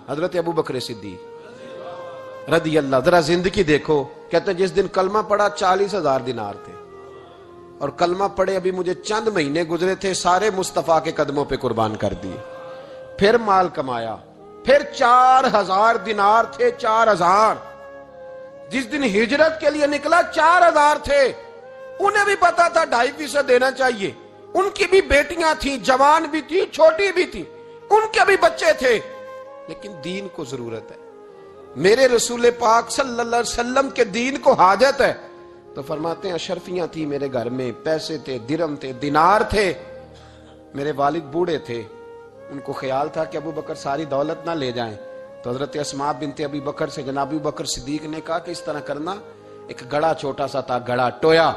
حضرت ابو بکر صدیق رضی اللہ، ذرا زندگی دیکھو. کہتے ہیں جس دن کلمہ پڑھا 40,000 دینار تھے، اور کلمہ پڑھے ابھی مجھے چند مہینے گزرے تھے، سارے مصطفیٰ کے قدموں پہ قربان کر دیے. پھر مال کمایا، پھر 4,000 دینار تھے. 4,000 جس دن ہجرت کے لیے نکلا 4,000 تھے. انہیں بھی پتا تھا 2.5% دینا چاہیے. ان کی بھی بیٹیاں تھیں، جوان بھی تھی، چھوٹی بھی تھی، ان کے بھی بچے تھے، لیکن دین کو ضرورت ہے. میرے رسول پاک صلی اللہ علیہ وسلم کے دین کو حاجت ہے. تو فرماتے ہیں اشرفیاں تھی میرے گھر میں، پیسے تھے، درہم تھے، دینار تھے. میرے والد بوڑھے تھے، ان کو خیال تھا کہ ابو بکر ساری دولت نہ لے جائیں. تو حضرت اسماء بنت ابی بکر سے جناب ابو بکر صدیق نے کہا کہ اس طرح کرنا، ایک گڑا چھوٹا سا تھا، گڑا ٹویا،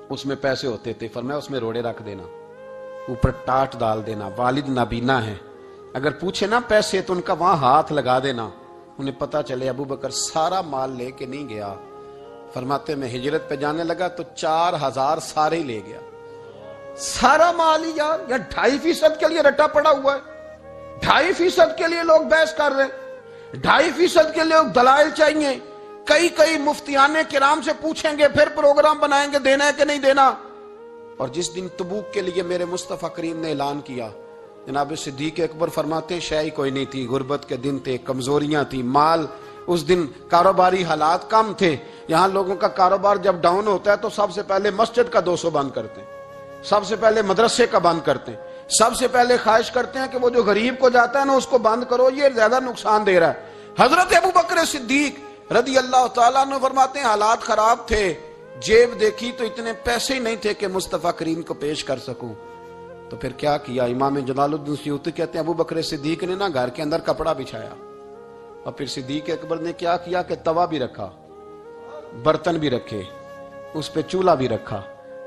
اس میں پیسے ہوتے تھے. فرمایا اس میں روڑے رکھ دینا، اوپر ٹاٹ ڈال دینا. والد نابینا ہے، اگر پوچھے نا پیسے تو ان کا وہاں ہاتھ لگا دینا، انہیں پتا چلے ابو بکر سارا مال لے کے نہیں گیا. فرماتے میں ہجرت پہ جانے لگا تو 4,000 سارے ہی لے گیا. سارا مال ہی یار 2.5% کے لیے رٹا پڑا ہوا ہے. 2.5% کے لیے لوگ بحث کر رہے ہیں، 2.5% کے لیے دلائل چاہیے. کئی مفتیان کرام سے پوچھیں گے، پھر پروگرام بنائیں گے دینا ہے کہ نہیں دینا. اور جس دن تبوک کے لیے میرے مصطفیٰ کریم نے اعلان کیا، جناب صدیق اکبر فرماتے شے کوئی نہیں تھی، غربت کے دن تھے، کمزوریاں تھی، مال اس دن کاروباری حالات کم تھے. یہاں لوگوں کا کاروبار جب ڈاؤن ہوتا ہے تو سب سے پہلے مسجد کا 200 بند کرتے ہیں، سب سے پہلے مدرسے کا بند کرتے ہیں، سب سے پہلے خواہش کرتے ہیں کہ وہ جو غریب کو جاتا ہے نا اس کو بند کرو، یہ زیادہ نقصان دے رہا ہے. حضرت ابو بکر صدیق رضی اللہ تعالیٰ عنہ فرماتے ہیں حالات خراب تھے، جیب دیکھی تو اتنے پیسے ہی نہیں تھے کہ مصطفیٰ کریم کو پیش کر سکوں. تو پھر کیا کیا؟ امام جلال الدین سیوطی کہتے ہیں ابو بکر صدیق نے نا گھر کے اندر کپڑا بچھایا، اور پھر صدیق اکبر نے کیا کیا کہ توا بھی رکھا، برتن بھی رکھے، اس پہ چولہا بھی رکھا.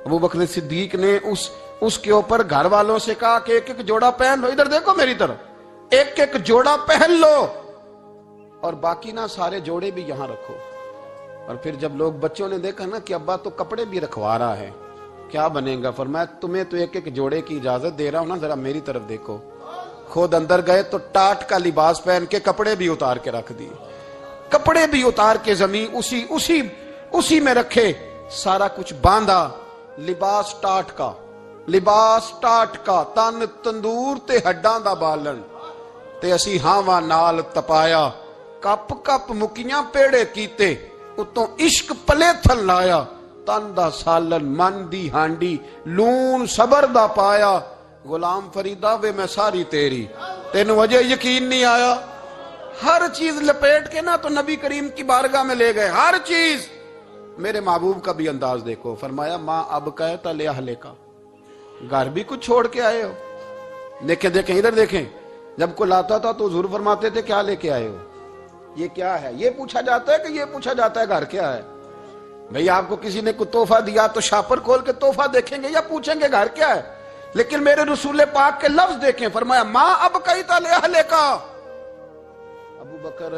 ابو بکر صدیق نے اس کے اوپر گھر والوں سے کہا کہ ایک جوڑا پہن لو، ادھر دیکھو میری طرف، ایک جوڑا پہن لو، اور باقی نا سارے جوڑے بھی یہاں رکھو. اور پھر جب لوگ بچوں نے دیکھا نا کہ ابا تو کپڑے بھی رکھوا رہا ہے، کیا بنے گا؟ فرمایا تمہیں تو ایک جوڑے کی اجازت دے رہا ہوں نا، ذرا میری طرف دیکھو. خود اندر گئے تو ٹاٹ کا لباس پہن کے کپڑے بھی اتار کے رکھ دیے، کپڑے بھی اتار کے زمین اسی میں رکھے، سارا کچھ باندھا. لباس ٹاٹ کا تن تندور تے ہڈاں دا بالن تے اسی ہاواں نال تپایا، کپ کپ مکیاں پیڑے کیتے، اتوں عشق پلے تھل لایا، تن دا سالن من دی ہانڈی لون صبر دا پایا. غلام فریدا وے میں ساری تیری، تینوں وجہ یقین نہیں آیا. ہر چیز لپیٹ کے نا تو نبی کریم کی بارگاہ میں لے گئے، ہر چیز. میرے محبوب کا بھی انداز دیکھو، فرمایا ماں اب کہتا لے اہلے کا، گھر بھی کچھ چھوڑ کے آئے ہو. دیکھیں ادھر دیکھیں، جب کوئی لاتا تھا تو حضور فرماتے تھے کیا لے کے آئے ہو، یہ کیا ہے؟ یہ پوچھا جاتا ہے کہ یہ پوچھا جاتا ہے گھر کیا ہے؟ بھئی آپ کو کسی نے کوئی تحفہ دیا تو شاپر کھول کے تحفہ دیکھیں گے یا پوچھیں گے گھر کیا ہے؟ لیکن میرے رسول پاک کے لفظ دیکھیں، فرمایا ماں اب کہتا لے اہلے کا. ابو بکر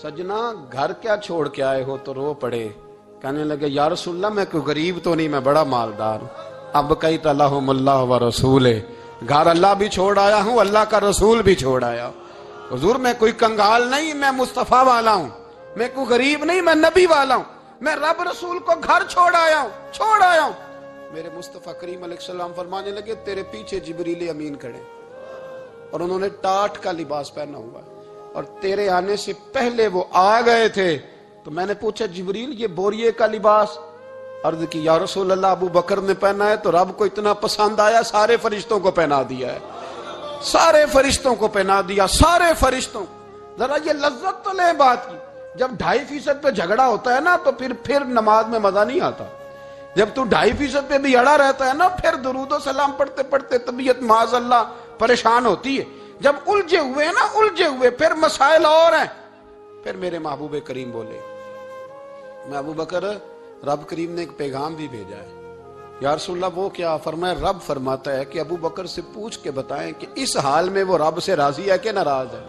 سجنا گھر کیا چھوڑ کے آئے ہو؟ تو رو پڑے، کہنے لگے یا رسول اللہ میں کوئی غریب تو نہیں، میں بڑا مالدار ہوں. اب کہتا لہم اللہ و رسولہ، گھر اللہ بھی چھوڑ آیا ہوں، اللہ کا رسول بھی چھوڑ آیا. حضور میں کوئی کنگال نہیں، میں مصطفیٰ والا ہوں، میں کوئی غریب نہیں، میں نبی والا ہوں، میں رب رسول کو گھر چھوڑ آیا ہوں. میرے مصطفیٰ کریم علیہ السلام فرمانے لگے تیرے پیچھے جبریل امین کھڑے، اور انہوں نے ٹاٹ کا لباس پہنا ہوا ہے، اور تیرے آنے سے پہلے وہ آ گئے تھے. تو میں نے پوچھا جبریل یہ بوریے کا لباس؟ عرض کی یا رسول اللہ ابو بکر نے پہنا ہے تو رب کو اتنا پسند آیا سارے فرشتوں کو پہنا دیا ہے، سارے فرشتوں کو پہنا دیا، سارے فرشتوں. ذرا یہ لذت تو لے بات کی. جب 2.5% پہ جھگڑا ہوتا ہے نا تو پھر نماز میں مزہ نہیں آتا. جب تو 2.5% پہ بھی اڑا رہتا ہے نا، پھر درود و سلام پڑھتے پڑھتے طبیعت معاذ اللہ پریشان ہوتی ہے. جب الجھے ہوئے پھر مسائل اور ہیں. پھر میرے محبوب کریم بولے، میں ابو بکر رب کریم نے ایک پیغام بھی بھیجا ہے. یا رسول اللہ وہ کیا؟ فرمایا رب فرماتا ہے کہ ابو بکر سے پوچھ کے بتائیں کہ اس حال میں وہ رب سے راضی ہے کہ ناراض ہے.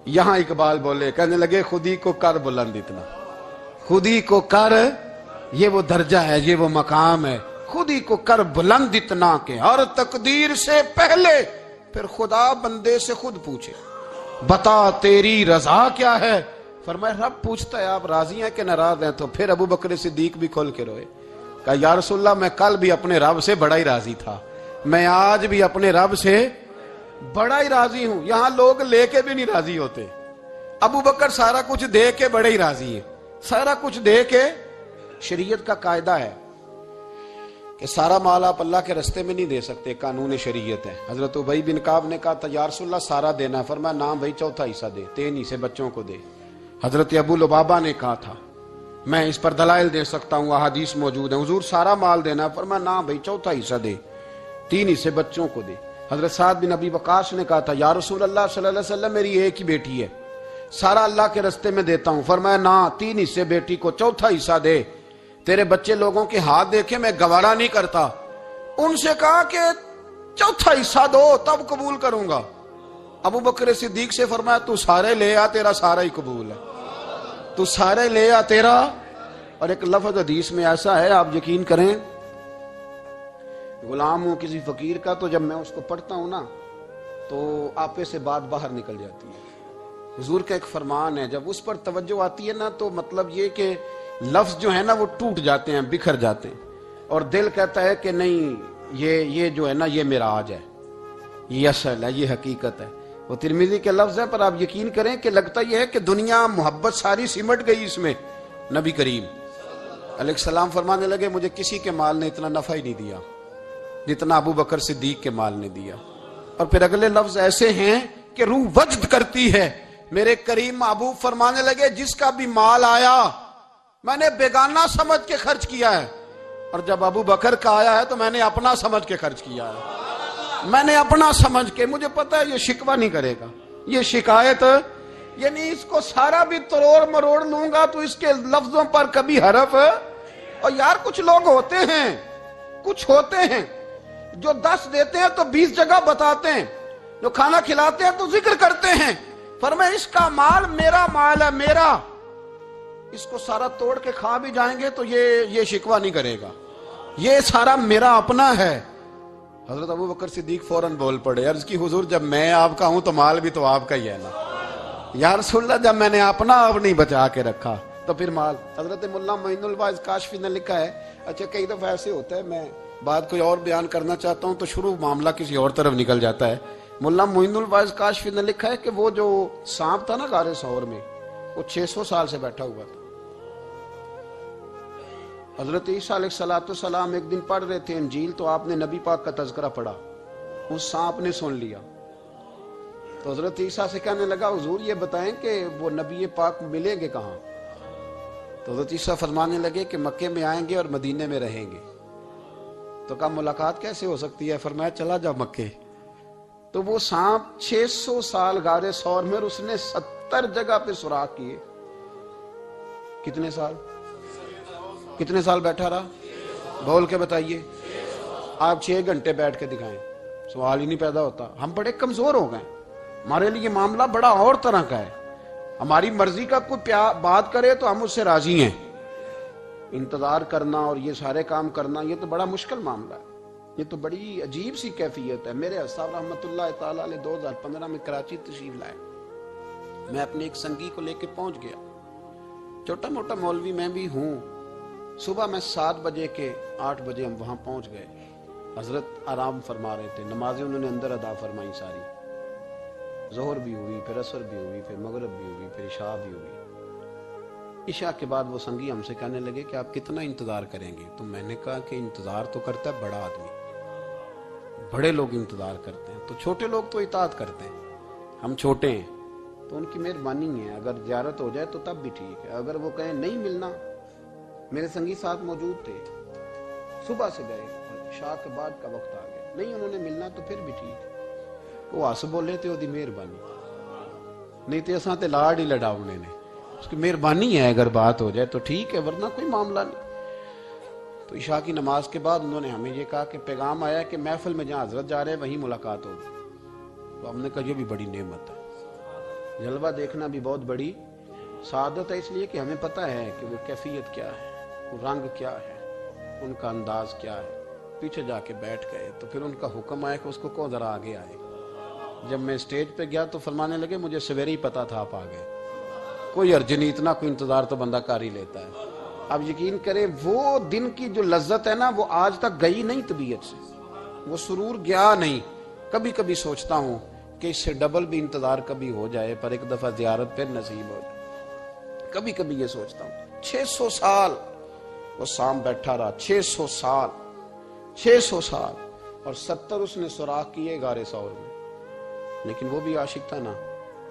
یہاں اقبال بولے، کہنے لگے خودی کو کر بلند اتنا، خودی کو کر، یہ وہ درجہ ہے، یہ وہ مقام ہے، خودی کو کر بلند اتنا کہ ہر تقدیر سے پہلے پھر خدا بندے سے خود پوچھے. بتا تیری رضا کیا ہے؟ فرمایا رب پوچھتا ہے آپ راضی ہیں کہ ناراض ہیں؟ تو پھر ابو بکر صدیق بھی کھول کے روئے، کہا یا رسول اللہ میں کل بھی اپنے رب سے بڑا ہی راضی تھا، میں آج بھی اپنے رب سے بڑا ہی راضی ہوں۔ یہاں لوگ لے کے بھی نہیں راضی ہوتے، ابو بکر سارا کچھ دے کے بڑے ہی راضی ہیں، سارا کچھ دے کے۔ شریعت کا قاعدہ ہے کہ سارا مال آپ اللہ کے رستے میں نہیں دے سکتے، قانون شریعت ہے۔ حضرت ابی بن کعب نے کہا تھا یا رسول اللہ سارا دینا ہے، فرمایا نام بھائی چوتھا حصہ دے، 3 حصے بچوں کو دے۔ حضرت ابو لبابہ نے کہا تھا میں اس پر دلائل دے سکتا ہوں، احادیث موجود ہیں، حضور سارا مال دینا ہے، فرمایا نام بھائی چوتھا حصہ دے، 3 حصے بچوں کو دے۔ حضرت سعد بن ابی وقاص نے کہا تھا یا رسول اللہ صلی اللہ علیہ وسلم میری ایک ہی بیٹی ہے، سارا اللہ کے رستے میں دیتا ہوں، فرمایا نہ، 3 حصے بیٹی کو، چوتھا حصہ دے، تیرے بچے لوگوں کے ہاتھ دیکھے میں گوارا نہیں کرتا۔ ان سے کہا کہ چوتھا حصہ دو تب قبول کروں گا۔ ابو بکر صدیق سے فرمایا تو سارے لے آ، تیرا سارا ہی قبول ہے، تو سارے لے آ تیرا۔ اور ایک لفظ حدیث میں ایسا ہے آپ یقین کریں، غلام ہوں کسی فقیر کا، تو جب میں اس کو پڑھتا ہوں نا تو آپے سے بات باہر نکل جاتی ہے۔ حضور کا ایک فرمان ہے، جب اس پر توجہ آتی ہے نا تو مطلب یہ کہ لفظ جو ہے نا وہ ٹوٹ جاتے ہیں، بکھر جاتے ہیں، اور دل کہتا ہے کہ نہیں یہ جو ہے نا یہ معراج ہے، یہ اصل ہے، یہ حقیقت ہے۔ وہ ترمذی کے لفظ ہے، پر آپ یقین کریں کہ لگتا یہ ہے کہ دنیا محبت ساری سمٹ گئی اس میں۔ نبی کریم علیہ السلام فرمانے لگے مجھے کسی کے مال نے اتنا نفع ہی نہیں دیا جتنا ابو بکر صدیق کے مال نے دیا۔ اور پھر اگلے لفظ ایسے ہیں کہ روح وجد کرتی ہے۔ میرے کریم محبوب فرمانے لگے جس کا بھی مال آیا میں نے بیگانہ سمجھ کے خرچ کیا ہے، اور جب ابو بکر کا آیا ہے تو میں نے اپنا سمجھ کے خرچ کیا ہے، میں نے اپنا سمجھ کے، مجھے پتا ہے یہ شکوہ نہیں کرے گا، یہ شکایت، یعنی اس کو سارا بھی تروڑ مروڑ لوں گا تو اس کے لفظوں پر کبھی حرف۔ اور یار کچھ لوگ ہوتے ہیں جو 10 دیتے ہیں تو 20 جگہ بتاتے ہیں، جو کھانا کھلاتے ہیں تو ذکر کرتے ہیں، فرمایا اس کا مال میرا مال ہے، میرا، اس کو سارا توڑ کے کھا بھی جائیں گے تو یہ شکوہ نہیں کرے گا، یہ سارا میرا اپنا ہے۔ حضرت ابو بکر صدیق فوراً بول پڑے، عرض کی حضور جب میں آپ کا ہوں تو مال بھی تو آپ کا ہی ہے نا۔ یا رسول اللہ جب میں نے اپنا آپ نہیں بچا کے رکھا تو پھر مال۔ حضرت مولانا معین الواعظ کاشفی نے لکھا ہے، اچھا کئی دفعہ ایسے ہوتا ہے میں بات کوئی اور بیان کرنا چاہتا ہوں تو شروع معاملہ کسی اور طرف نکل جاتا ہے۔ مولانا معین الواعظ کاشفی نے لکھا ہے کہ وہ جو سانپ تھا نا غار ثور میں، وہ 600 سال سے بیٹھا ہوا تھا۔ حضرت عیسیٰ علیہ السلام ایک دن پڑھ رہے تھے انجیل، تو آپ نے نبی پاک کا تذکرہ پڑھا، اس سانپ نے سن لیا، تو حضرت عیسیٰ سے کہنے لگا حضور یہ بتائیں کہ وہ نبی پاک ملیں گے کہاں؟ تو حضرت عیسیٰ فرمانے لگے کہ مکے میں آئیں گے اور مدینے میں رہیں گے۔ تو کہا ملاقات کیسے ہو سکتی ہے؟ فرمایا چلا جا مکے۔ تو وہ سانپ 600 سال غار ثور میں، اس نے 70 جگہ پہ سوراخ کیے۔ کتنے سال بیٹھا رہا؟ بول کے بتائیے۔ آپ 6 گھنٹے بیٹھ کے دکھائیں، سوال ہی نہیں پیدا ہوتا۔ ہم بڑے کمزور ہو گئے، ہمارے لیے معاملہ بڑا اور طرح کا ہے، ہماری مرضی کا کوئی بات کرے تو ہم اس سے راضی ہیں۔ انتظار کرنا اور یہ سارے کام کرنا یہ تو بڑا مشکل معاملہ ہے، یہ تو بڑی عجیب سی کیفیت ہے۔ میرے صاحب رحمۃ اللہ تعالیٰ علیہ 2015 میں کراچی تشریف لائے، میں اپنے ایک سنگی کو لے کے پہنچ گیا، چھوٹا موٹا مولوی میں بھی ہوں۔ صبح میں 7 بجے کے 8 بجے ہم وہاں پہنچ گئے، حضرت آرام فرما رہے تھے، نمازیں انہوں نے اندر ادا فرمائی ساری، ظہر بھی ہوئی، پھر عصر بھی ہوئی، پھر مغرب بھی ہوئی، پھر عشاء بھی ہوئی۔ عشاء کے بعد وہ سنگی ہم سے کہنے لگے کہ آپ کتنا انتظار کریں گے؟ تو میں نے کہا کہ انتظار تو کرتا ہے بڑا آدمی، بڑے لوگ انتظار کرتے ہیں، تو چھوٹے لوگ تو اطاعت کرتے ہیں، ہم چھوٹے ہیں تو ان کی مہربانی ہے، اگر زیارت ہو جائے تو تب بھی ٹھیک ہے، اگر وہ کہیں نہیں ملنا۔ میرے سنگی ساتھ موجود تھے، صبح سے گئے، عشاء کے بعد کا وقت آ گیا، نہیں انہوں نے ملنا تو پھر بھی ٹھیک، وہ ہس بولے تھے وہ مہربانی، نہیں تو اساں تے لاڑ ہی لڑاؤنے نے، اس کی مہربانی ہے، اگر بات ہو جائے تو ٹھیک ہے ورنہ کوئی معاملہ نہیں۔ تو عشاء کی نماز کے بعد انہوں نے ہمیں یہ کہا کہ پیغام آیا کہ محفل میں جہاں حضرت جا رہے ہیں وہیں ملاقات ہوگی۔ تو ہم نے کہا یہ بھی بڑی نعمت ہے، جلوہ دیکھنا بھی بہت بڑی سعادت ہے، اس لیے کہ ہمیں پتہ ہے کہ وہ کیفیت کیا ہے، وہ رنگ کیا ہے، ان کا انداز کیا ہے۔ پیچھے جا کے بیٹھ گئے تو پھر ان کا حکم آیا کہ اس کو ذرا آگے آئے، جب میں اسٹیج پہ گیا تو فرمانے لگے مجھے سویرے ہی پتا تھا آپ آ گئے، کوئی عرض نہیں، اتنا کوئی انتظار تو بندہ کر ہی لیتا ہے۔ اب یقین کریں وہ دن کی جو لذت ہے نا وہ آج تک گئی نہیں طبیعت سے، وہ سرور گیا نہیں۔ کبھی کبھی سوچتا ہوں کہ اس سے ڈبل بھی انتظار کبھی ہو جائے، پر ایک دفعہ زیارت پھر نصیب ہو جائے۔ کبھی کبھی یہ سوچتا ہوں 600 سال وہ سام بیٹھا رہا، 600 سال، 600 سال، اور 70 اس نے سوراخ کیے غار ثور میں، لیکن وہ بھی عاشق تھا نا۔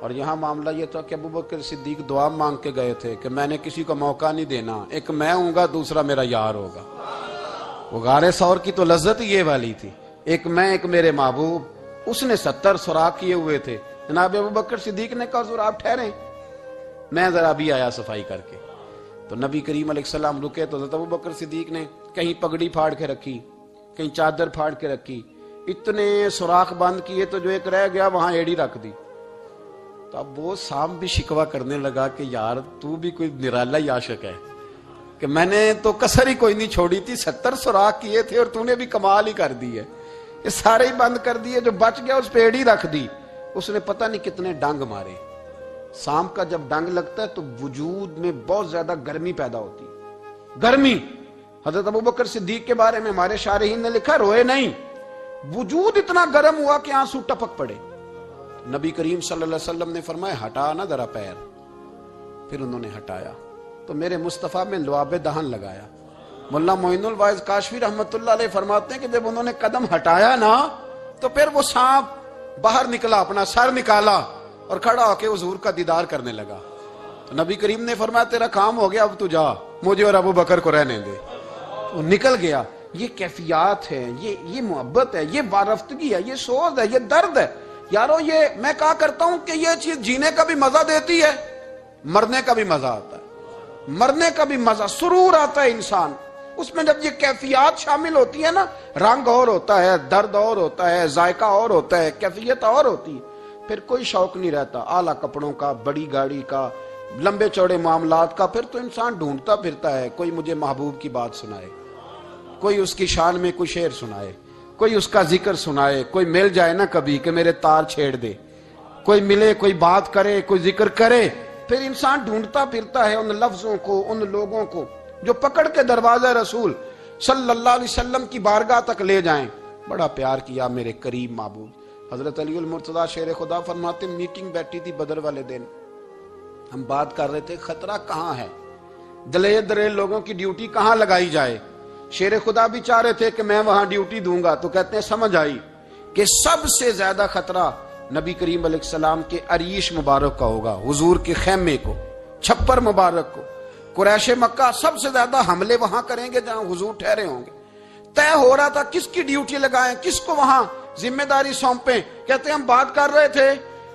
اور یہاں معاملہ یہ تھا کہ ابوبکر صدیق دعا مانگ کے گئے تھے کہ میں نے کسی کو موقع نہیں دینا، ایک میں ہوں گا دوسرا میرا یار ہوگا۔ وہ غار ثور کی تو لذت یہ والی تھی، ایک میں ایک میرے محبوب۔ اس نے 70 سوراخ کیے ہوئے تھے، جناب ابوبکر صدیق نے کہا حضور آپ ٹھہریں، میں ذرا بھی آیا صفائی کر کے۔ تو نبی کریم علیہ السلام رکے تو حضرت ابوبکر صدیق نے کہیں پگڑی پھاڑ کے رکھی، کہیں چادر پھاڑ کے رکھی، اتنے سوراخ بند کیے تو جو ایک رہ گیا وہاں ایڑی رکھ دی۔ تو اب وہ سام بھی شکوہ کرنے لگا کہ یار تو بھی کوئی نرالا ہی عاشق ہے کہ میں نے تو کسر ہی کوئی نہیں چھوڑی تھی، 70 سوراخ کیے تھے اور تو نے بھی کمال ہی کر دی ہے، یہ سارے ہی بند کر دیے، جو بچ گیا اس پہ ایڑی رکھ دی۔ اس نے پتہ نہیں کتنے ڈنگ مارے۔ سام کا جب ڈنگ لگتا ہے تو وجود میں بہت زیادہ گرمی پیدا ہوتی ہے، گرمی۔ حضرت ابوبکر صدیق کے بارے میں ہمارے شارحین نے لکھا روئے نہیں، وجود اتنا گرم ہوا کہ آنسو ٹپک پڑے۔ نبی کریم صلی اللہ علیہ وسلم نے فرمایا ہٹا نا ذرا پیر، پھر انہوں نے ہٹایا تو میرے مصطفیٰ میں لعاب دہن لگایا۔ مولا معین الواعظ کاشفی رحمت اللہ علیہ فرماتے ہیں کہ جب انہوں نے قدم ہٹایا نا تو پھر وہ سانپ باہر نکلا، اپنا سر نکالا اور کھڑا ہو کے حضور کا دیدار کرنے لگا۔ تو نبی کریم نے فرمایا تیرا کام ہو گیا، اب تو جا، مجھے اور ابو بکر کو رہنے دے۔ وہ نکل گیا۔ یہ کیفیات ہے، یہ محبت ہے، یہ وارفتگی ہے، یہ سوز ہے، یہ درد ہے۔ یارو یہ میں کہا کرتا ہوں کہ یہ چیز جینے کا بھی مزہ دیتی ہے، مرنے کا بھی مزہ آتا ہے، مرنے کا بھی مزہ، سرور آتا ہے انسان اس میں جب یہ کیفیات شامل ہوتی ہے نا۔ رنگ اور ہوتا ہے، درد اور ہوتا ہے، ذائقہ اور ہوتا ہے، کیفیت اور ہوتی ہے، پھر کوئی شوق نہیں رہتا اعلیٰ کپڑوں کا، بڑی گاڑی کا، لمبے چوڑے معاملات کا۔ پھر تو انسان ڈھونڈتا پھرتا ہے کوئی مجھے محبوب کی بات سنائے، کوئی اس کی شان میں کوئی شعر سنائے، کوئی اس کا ذکر سنائے، کوئی مل جائے نا کبھی کہ میرے تار چھیڑ دے، کوئی ملے، کوئی بات کرے، کوئی ذکر کرے۔ پھر انسان ڈھونڈتا پھرتا ہے ان لفظوں کو، ان لوگوں کو جو پکڑ کے دروازہ رسول صلی اللہ علیہ وسلم کی بارگاہ تک لے جائیں۔ بڑا پیار کیا میرے قریب محبوب۔ حضرت علی المرتضیٰ شیر خدا فرماتے میٹنگ بیٹھی تھی بدر والے دن، ہم بات کر رہے تھے خطرہ کہاں ہے، دلیر دلیر لوگوں کی ڈیوٹی کہاں لگائی جائے۔ شیر خدا بھی چاہ رہے تھے کہ میں وہاں ڈیوٹی دوں گا، تو کہتے ہیں سمجھ آئی کہ سب سے زیادہ خطرہ نبی کریم علیہ السلام کے عریش مبارک کا ہوگا، حضور کے خیمے کو، چھپر مبارک کو۔ قریش مکہ سب سے زیادہ حملے وہاں کریں گے جہاں حضور ٹھہرے ہوں گے۔ طے ہو رہا تھا کس کی ڈیوٹی لگائیں، کس کو وہاں ذمہ داری سونپیں۔ کہتے ہیں ہم بات کر رہے تھے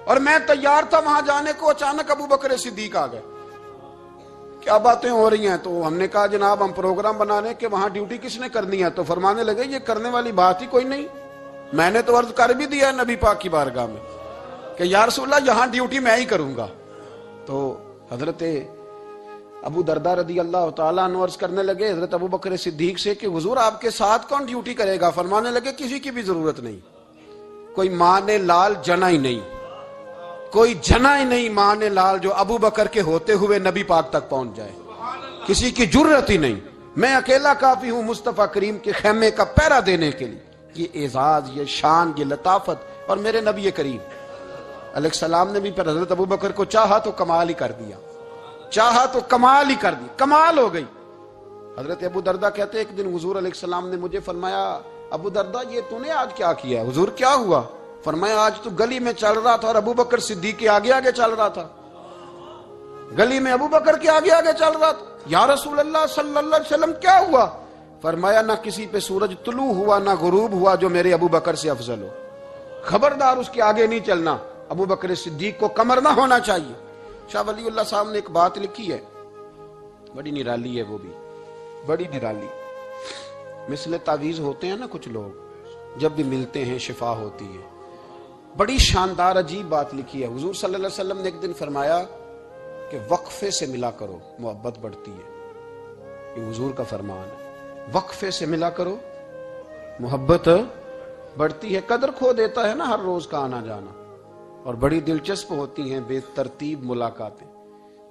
اور میں تیار تھا وہاں جانے کو، اچانک ابو بکر صدیق آ گئے۔ کیا باتیں ہو رہی ہیں؟ تو ہم نے کہا جناب ہم پروگرام بنا رہے ہیں کہ وہاں ڈیوٹی کس نے کرنی ہے۔ تو فرمانے لگے یہ کرنے والی بات ہی کوئی نہیں، میں نے تو عرض کر بھی دیا ہے نبی پاک کی بارگاہ میں کہ یا رسول اللہ یہاں ڈیوٹی میں ہی کروں گا۔ تو حضرت ابو دردہ رضی اللہ تعالیٰ عنہ عرض کرنے لگے حضرت ابو بکر صدیق سے کہ حضور آپ کے ساتھ کون ڈیوٹی کرے گا؟ فرمانے لگے کسی کی بھی ضرورت نہیں، کوئی ماں نے لال جنا ہی نہیں، کوئی جنا ہی نہیں ماں نے لال جو ابو بکر کے ہوتے ہوئے نبی پاک تک پہنچ جائے، کسی کی جرت ہی نہیں، میں اکیلا کافی ہوں مصطفیٰ کریم کے خیمے کا پہرا دینے کے لیے۔ یہ اعزاز، یہ شان، یہ لطافت، اور میرے نبی کریم علیہ السلام نے بھی پھر حضرت ابو بکر کو چاہا تو کمال ہی کر دیا، چاہا تو کمال ہی کر دی، کمال ہو گئی۔ حضرت ابو دردہ کہتے ایک دن حضور علیہ السلام نے مجھے فرمایا ابو دردہ یہ تو نے آج کیا کیا ہے؟ حضور کیا ہوا؟ فرمایا آج تو گلی میں چل رہا تھا اور ابو بکر صدیق کے آگے آگے چل رہا تھا، گلی میں ابو بکر کے آگے آگے چل رہا تھا۔ یا رسول اللہ صلی اللہ علیہ وسلم کیا ہوا؟ فرمایا نہ کسی پہ سورج طلوع ہوا نہ غروب ہوا جو میرے ابو بکر سے افضل ہو، خبردار اس کے آگے نہیں چلنا، ابو بکر صدیق کو کمر نہ ہونا چاہیے۔ شاہ ولی اللہ صاحب نے ایک بات لکھی ہے، بڑی نرالی ہے، وہ بھی بڑی نرالی۔ مثل تعویذ ہوتے ہیں نا کچھ لوگ، جب بھی ملتے ہیں شفا ہوتی ہے۔ بڑی شاندار عجیب بات لکھی ہے۔ حضور صلی اللہ علیہ وسلم نے ایک دن فرمایا کہ وقفے سے ملا کرو محبت بڑھتی ہے، یہ حضور کا فرمان ہے، وقفے سے ملا کرو محبت بڑھتی ہے۔ قدر کھو دیتا ہے نا ہر روز کا آنا جانا، اور بڑی دلچسپ ہوتی ہیں بے ترتیب ملاقاتیں.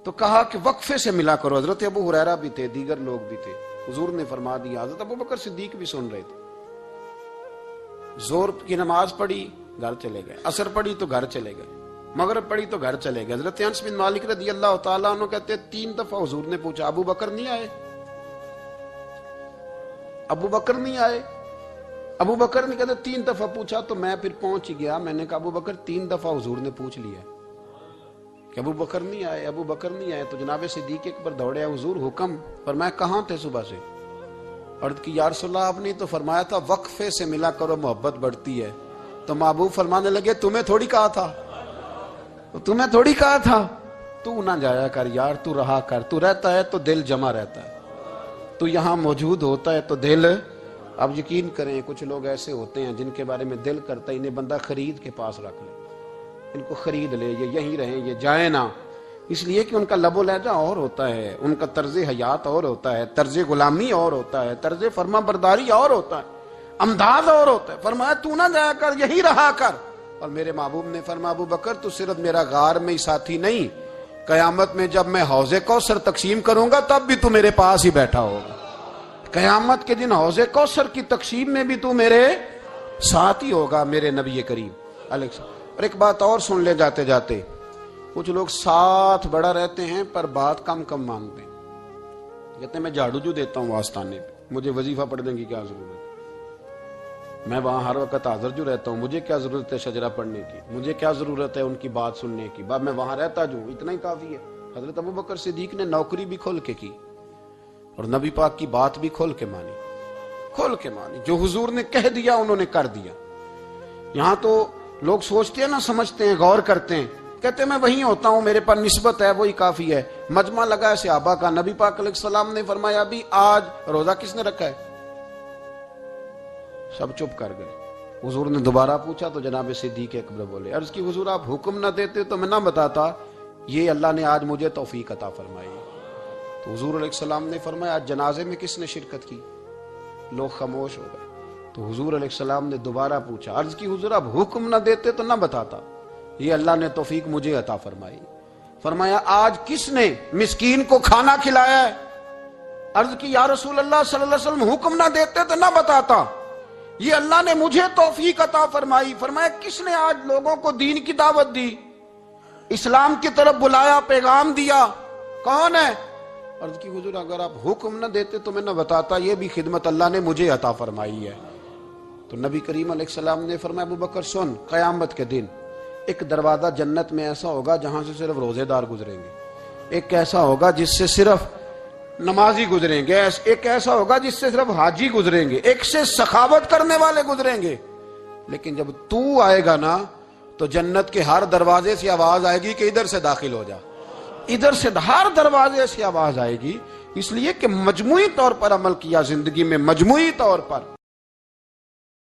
تو کہا کہ وقفے سے ملا کرو. حضرت ابو ہریرہ بھی تھے, دیگر لوگ بھی تھے. حضور نے فرما دیا. حضرت ابو بکر صدیق بھی سن رہے تھے. زور کی نماز پڑھی, گھر چلے گئے. عصر پڑھی تو گھر چلے گئے. مغرب پڑھی تو گھر چلے گئے. حضرت انس بن مالک رضی اللہ تعالیٰ عنہ کہتے ہیں 3 دفعہ حضور نے پوچھا ابو بکر نہیں آئے, ابو بکر نہیں آئے, ابو بکر نے کہتے 3 دفعہ پوچھا تو میں پھر پہنچ گیا. میں نے کہا ابو بکر 3 دفعہ حضور نے پوچھ لیا کہ ابو بکر نہیں آئے, ابو بکر نہیں آئے. تو جناب صدیق اکبر دوڑے, حضور حکم. فرمایا کہاں تھے صبح سے؟ عرض کی یا رسول اللہ آپ نے تو فرمایا تھا وقفے سے ملا کرو محبت بڑھتی ہے. تو محبوب فرمانے لگے تمہیں تھوڑی کہا تھا, تمہیں تھوڑی کہا تھا. تو نہ جایا کر یار, تو رہا کر. تو رہتا ہے تو دل جمع رہتا ہے, تو یہاں موجود ہوتا ہے تو دل. اب یقین کریں کچھ لوگ ایسے ہوتے ہیں جن کے بارے میں دل کرتا ہے انہیں بندہ خرید کے پاس رکھ لے, ان کو خرید لے, یہ یہیں رہیں, یہ جائیں نہ. اس لیے کہ ان کا لب و لہجہ اور ہوتا ہے, ان کا طرز حیات اور ہوتا ہے, طرز غلامی اور ہوتا ہے, طرز فرما برداری اور ہوتا ہے, انداز اور ہوتا ہے. فرمایا تو نہ جایا کر, یہی رہا کر. اور میرے محبوب نے فرمایا ابو بکر تو صرف میرا غار میں ہی ساتھی نہیں, قیامت میں جب میں حوض کوثر تقسیم کروں گا تب بھی تو میرے پاس ہی بیٹھا ہوگا. قیامت کے دن حوض کوثر کی تقسیم میں بھی تو میرے ساتھ ہی ہوگا میرے نبی کریم علیہ السلام. اور ایک بات اور سن لے جاتے جاتے, کچھ لوگ ساتھ بڑا رہتے ہیں پر بات کم کم مانتے ہیں. کہتے ہیں میں جھاڑو جو دیتا ہوں آستانے پہ, مجھے وظیفہ پڑھنے کی کیا ضرورت ہے, میں وہاں ہر وقت حاضر جو رہتا ہوں, مجھے کیا ضرورت ہے شجرہ پڑھنے کی, مجھے کیا ضرورت ہے ان کی بات سننے کی, بات میں وہاں رہتا جو اتنا ہی کافی ہے. حضرت ابو بکر صدیق نے نوکری بھی کھول کے کی اور نبی پاک کی بات بھی کھول کے مانی, کھول کے مانی. جو حضور نے کہہ دیا انہوں نے کر دیا. یہاں تو لوگ سوچتے ہیں نہ سمجھتے ہیں, غور کرتے ہیں, کہتے ہیں میں وہیں ہوتا ہوں, میرے پاس نسبت ہے, وہی کافی ہے. مجمع لگا ہے صحابہ کا, نبی پاک علیہ السلام نے فرمایا ابھی آج روزہ کس نے رکھا ہے؟ سب چپ کر گئے. حضور نے دوبارہ پوچھا تو جناب صدیق اکبر بولے, عرض کی حضور آپ حکم نہ دیتے تو میں نہ بتاتا, یہ اللہ نے آج مجھے توفیق عطا فرمائی. تو حضور علیہ السلام نے فرمایا آج جنازے میں کس نے شرکت کی؟ لوگ خاموش ہو گئے. تو حضور علیہ السلام نے دوبارہ پوچھا, عرض کی حضور آپ حکم نہ دیتے تو نہ بتاتا, یہ اللہ نے توفیق مجھے عطا فرمائی. فرمایا آج کس نے مسکین کو کھانا کھلایا ہے؟ عرض کی یا رسول اللہ صلی اللہ علیہ وسلم حکم نہ دیتے تو نہ بتاتا, یہ اللہ نے مجھے توفیق عطا فرمائی. فرمایا کس نے آج لوگوں کو دین کی دعوت دی, اسلام کی طرف بلایا, پیغام دیا, کون ہے؟ عرض کی حضور اگر آپ حکم نہ دیتے تو میں نہ بتاتا, یہ بھی خدمت اللہ نے مجھے عطا فرمائی ہے. تو نبی کریم علیہ السلام نے فرمایا ابو بکر سن, قیامت کے دن ایک دروازہ جنت میں ایسا ہوگا جہاں سے صرف روزے دار گزریں گے, ایک ایسا ہوگا جس سے صرف نمازی گزریں گے, ایک ایسا ہوگا جس سے صرف حاجی گزریں گے, ایک سے سخاوت کرنے والے گزریں گے. لیکن جب تو آئے گا نا تو جنت کے ہر دروازے سے آواز آئے گی کہ ادھر سے داخل ہو جا, ادھر سے, ہر دروازے سے آواز آئے گی. اس لیے کہ مجموعی طور پر عمل کیا زندگی میں, مجموعی طور پر